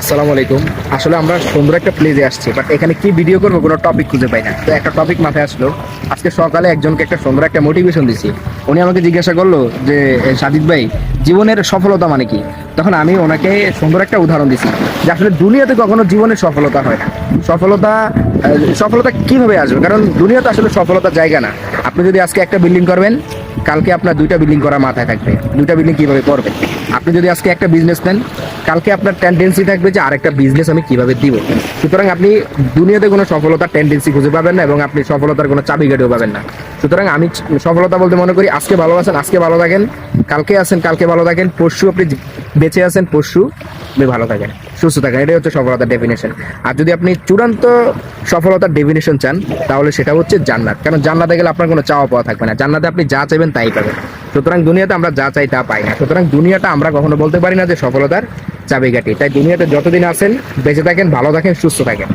আসসালামু আলাইকুম। আসলে আমরা সুন্দর একটা প্লেসে আসছি, বাট এখানে কি ভিডিও করবো কোনো টপিক খুঁজে পাই না। তো একটা টপিক মাথায় আসলো। আজকে সকালে একজনকে একটা সুন্দর একটা মোটিভেশন দিছি। উনি আমাকে জিজ্ঞাসা করলো যে সাদিক ভাই, জীবনের সফলতা মানে কি? তখন আমি ওনাকে সুন্দর একটা উদাহরণ দিছি যে আসলে দুনিয়াতে কখনো জীবনের সফলতা হয় না। সফলতা সফলতা কিভাবে আসবে? কারণ দুনিয়াতে আসলে সফলতার জায়গা না। আপনি যদি আজকে একটা বিল্ডিং করবেন, কালকে আপনার দুইটা বিল্ডিং করা মাথায় থাকবে। দুইটা বিল্ডিং কিভাবে করবেন? আপনি যদি আজকে একটা বিজনেস নেন, কালকে আপনার টেন্ডেন্সি থাকবে যে আরেকটা বিজনেস আমি কিভাবে দিব। সুতরাং আপনি দুনিয়াতে কোনো সফলতার টেন্ডেন্সি খুঁজে পাবেন না, এবং আপনি সফলতার কোনো চাবিকাঠিও পাবেন না। সুতরাং আমি সফলতা বলতে মনে করি আজকে ভালো আছেন, আজকে ভালো থাকেন। কালকে আছেন, কালকে ভালো থাকেন। পরশু আপনি বেঁচে আছেন, পরশু আপনি ভালো থাকেন, সুস্থ থাকেন। এটাই হচ্ছে সফলতার ডেফিনেশন। আর যদি আপনি চূড়ান্ত সফলতার ডেফিনেশন চান, তাহলে সেটা হচ্ছে জান্নাত। কারণ জান্নাতে গেলে আপনার কোনো চাওয়া পাওয়া থাকবে না। জান্নাতে আপনি যা চাইবেন তাই পাবেন। সুতরাং দুনিয়াতে আমরা যা চাই তা পাই না। সুতরাং দুনিয়াটা আমরা কখনো বলতে পারি না যে সফলতার চাবিকাঠি। তাই দুনিয়াতে যতদিন আছেন বেঁচে থাকেন, ভালো থাকেন, সুস্থ থাকেন।